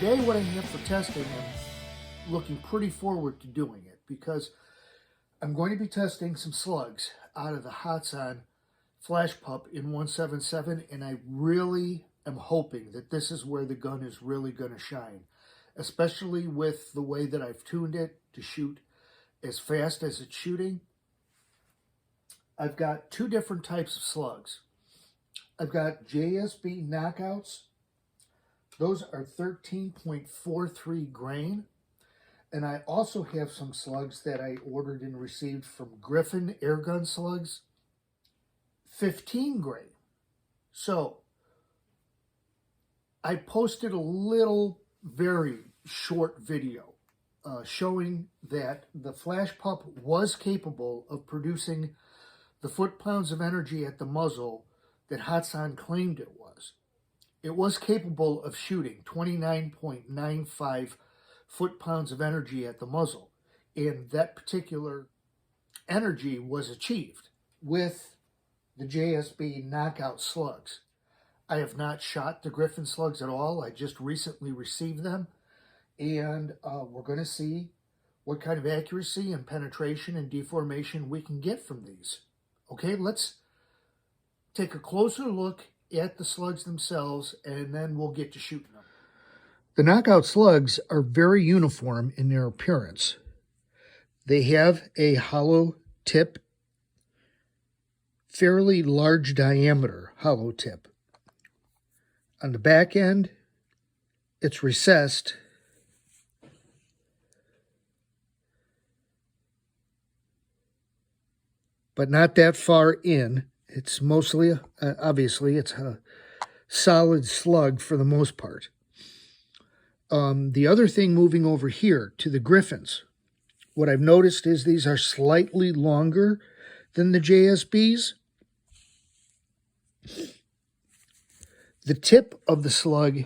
today what I have for testing, I'm looking pretty forward to doing it because I'm going to be testing some slugs out of the Hatsan Flashpup in 177, and I really am hoping that this is where the gun is really going to shine, especially with the way that I've tuned it to shoot as fast as it's shooting. I've got two different types of slugs. I've got JSB knockouts. Those are 13.43 grain. And I also have some slugs that I ordered and received from Griffin Airgun Slugs, 15 grain. So I posted a little, very short video showing that the Flashpup was capable of producing the foot-pounds of energy at the muzzle that Hatsan claimed it was. It was capable of shooting 29.95 foot-pounds of energy at the muzzle, and that particular energy was achieved with the JSB knockout slugs. I have not shot the Griffin slugs at all. I just recently received them, and we're going to see what kind of accuracy and penetration and deformation we can get from these. Okay, let's take a closer look at the slugs themselves, and then we'll get to shooting them. The knockout slugs are very uniform in their appearance. They have a hollow tip, fairly large diameter hollow tip. On the back end, it's recessed, but not that far in. It's mostly, obviously, it's a solid slug for the most part. The other thing, moving over here to the Griffins, what I've noticed is these are slightly longer than the JSBs. The tip of the slug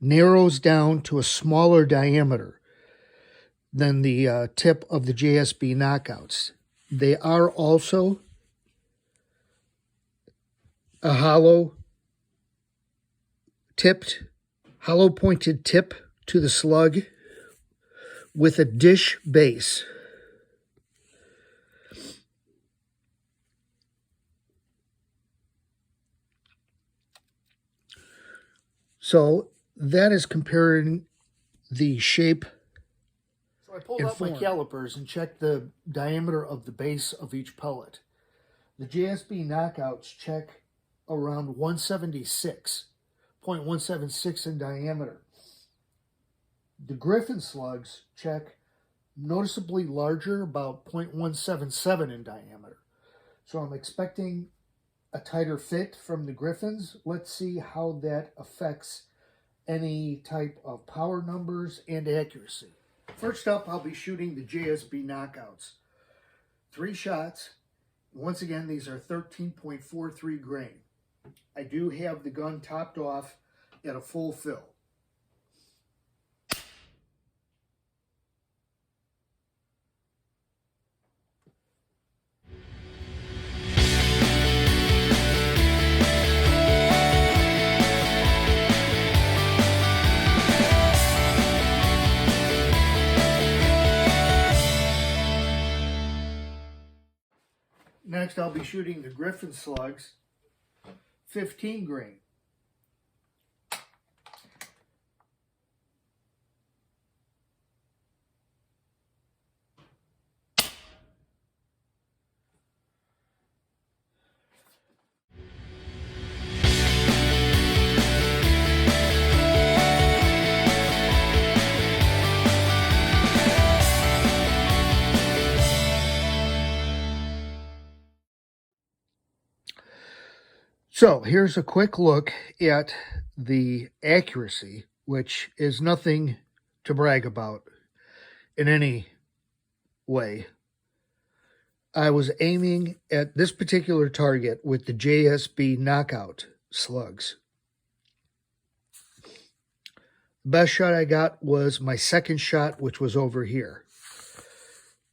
narrows down to a smaller diameter than the tip of the JSB knockouts. They are also a hollow pointed tip to the slug with a dish base. So that is comparing the shape. So I pulled out my calipers and checked the diameter of the base of each pellet. The JSB knockouts check around 176.176 in diameter. The Griffin slugs check noticeably larger, about 0.177 in diameter. So I'm expecting a tighter fit from the Griffins. Let's see how that affects any type of power numbers and accuracy. First up, I'll be shooting the JSB knockouts. 3 shots. Once again, these are 13.43 grain. I do have the gun topped off at a full fill. Next, I'll be shooting the Griffin slugs, 15 grain. So here's a quick look at the accuracy, which is nothing to brag about in any way. I was aiming at this particular target with the JSB knockout slugs. The best shot I got was my second shot, which was over here.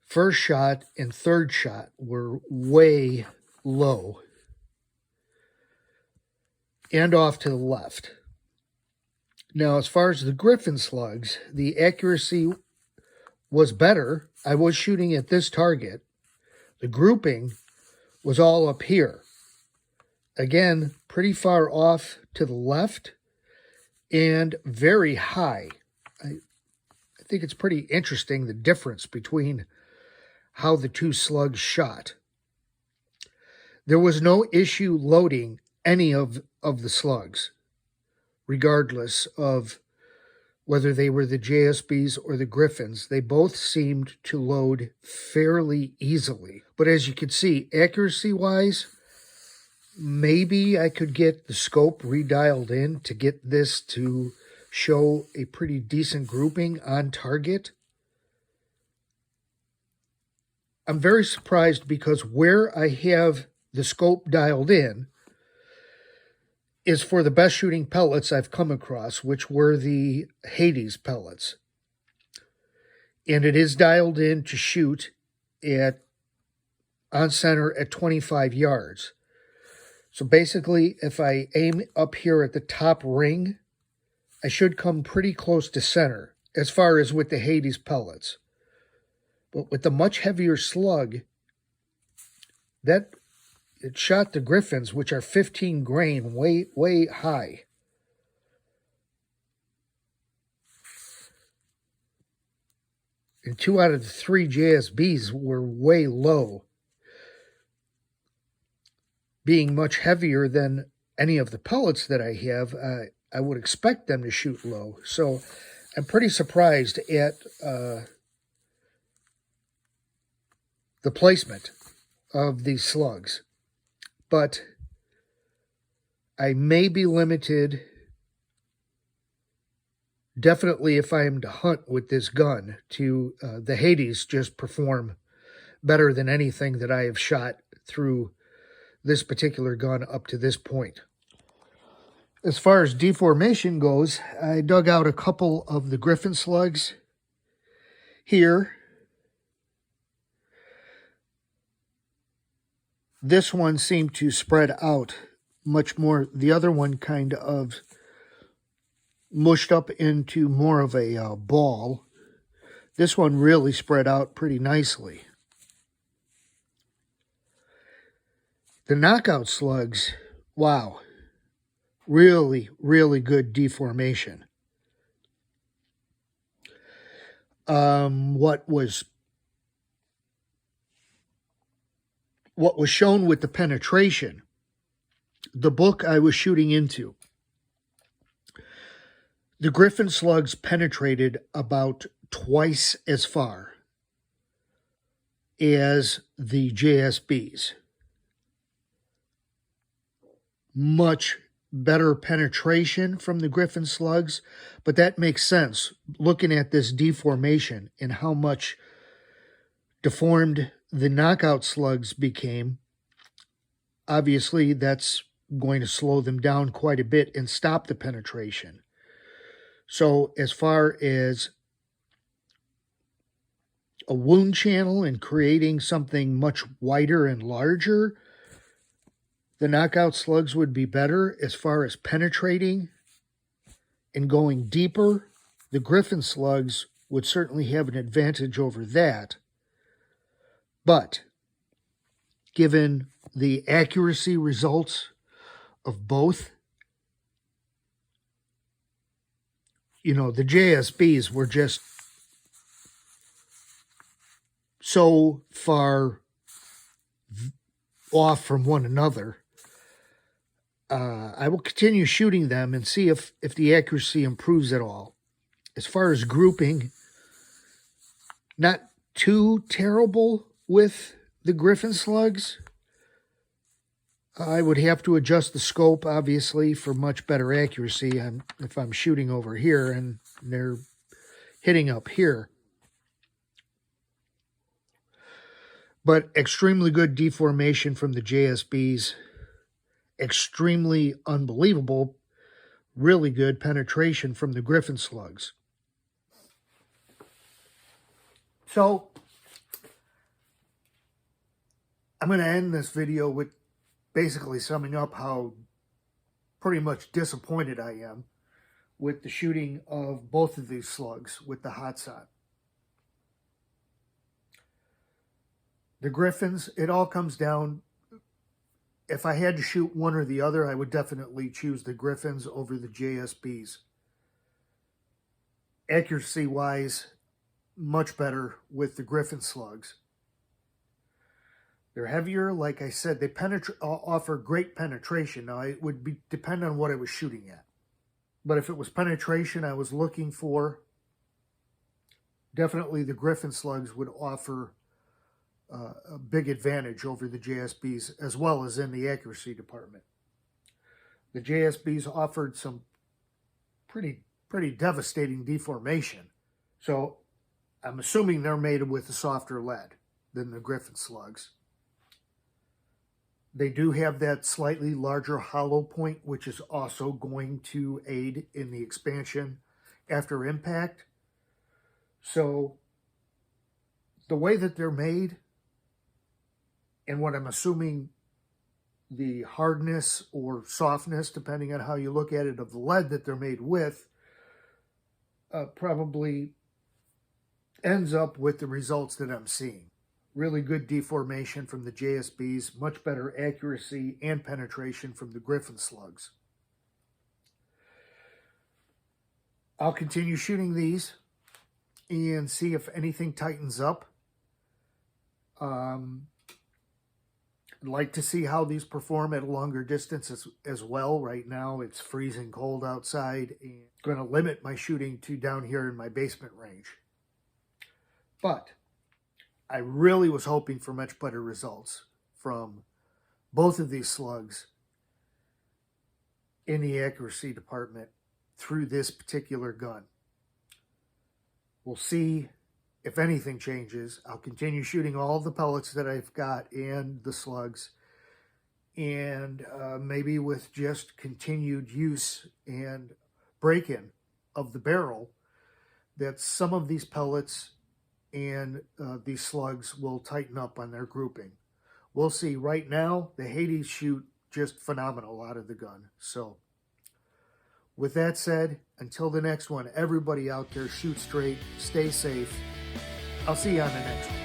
First shot and third shot were way low. and off to the left. Now, as far as the Griffin slugs, the accuracy was better. I was shooting at this target. The grouping was all up here. Again, pretty far off to the left and very high. I think it's pretty interesting, the difference between how the two slugs shot. There was no issue loading any of the slugs, regardless of whether they were the JSBs or the Griffins. They both seemed to load fairly easily. But as you can see, accuracy-wise, maybe I could get the scope redialed in to get this to show a pretty decent grouping on target. I'm very surprised because where I have the scope dialed in is for the best shooting pellets I've come across, which were the Hades pellets. And it is dialed in to shoot at on center at 25 yards. So basically, if I aim up here at the top ring, I should come pretty close to center as far as with the Hades pellets. But with the much heavier slug, it shot the Griffins, which are 15 grain, way high. And 2 out of the 3 JSBs were way low, being much heavier than any of the pellets that I have. I would expect them to shoot low. So I'm pretty surprised at the placement of these slugs. But I may be limited, definitely if I am to hunt with this gun, to the Hades just perform better than anything that I have shot through this particular gun up to this point. As far as deformation goes, I dug out a couple of the Griffin slugs here. This one seemed to spread out much more. The other one kind of mushed up into more of a ball. This one really spread out pretty nicely. The knockout slugs, wow, really, really good deformation. What was shown with the penetration, the book I was shooting into, the Griffin slugs penetrated about twice as far as the JSBs. Much better penetration from the Griffin slugs, but that makes sense looking at this deformation and how much deformed the knockout slugs became. Obviously, that's going to slow them down quite a bit and stop the penetration. So as far as a wound channel and creating something much wider and larger, the knockout slugs would be better. As far as penetrating and going deeper, the Griffin slugs would certainly have an advantage over that. But given the accuracy results of both, the JSBs were just so far off from one another. I will continue shooting them and see if the accuracy improves at all. As far as grouping, not too terrible with the Griffin slugs. I would have to adjust the scope, obviously, for much better accuracy if I'm shooting over here and they're hitting up here. But extremely good deformation from the JSBs. Extremely unbelievable, really good penetration from the Griffin slugs. So, I'm going to end this video with basically summing up how pretty much disappointed I am with the shooting of both of these slugs with the Hotshot. The Griffins, it all comes down, if I had to shoot one or the other, I would definitely choose the Griffins over the JSBs. Accuracy-wise, much better with the Griffin slugs. They're heavier, like I said, they offer great penetration. Now, it would depend on what I was shooting at. But if it was penetration I was looking for, definitely the Griffin slugs would offer a big advantage over the JSBs, as well as in the accuracy department. The JSBs offered some pretty devastating deformation. So I'm assuming they're made with a softer lead than the Griffin slugs. They do have that slightly larger hollow point, which is also going to aid in the expansion after impact. So the way that they're made, and what I'm assuming the hardness or softness, depending on how you look at it, of the lead that they're made with, probably ends up with the results that I'm seeing. Really good deformation from the JSBs, much better accuracy and penetration from the Griffin slugs. I'll continue shooting these and see if anything tightens up. I'd like to see how these perform at a longer distance as well. Right now it's freezing cold outside and I'm going to limit my shooting to down here in my basement range. But I really was hoping for much better results from both of these slugs in the accuracy department through this particular gun. We'll see if anything changes. I'll continue shooting all the pellets that I've got and the slugs, and maybe with just continued use and break-in of the barrel, that some of these pellets and these slugs will tighten up on their grouping. We'll see. Right now, the Hades shoot just phenomenal out of the gun. So with that said, until the next one, everybody out there, shoot straight, stay safe. I'll see you on the next one.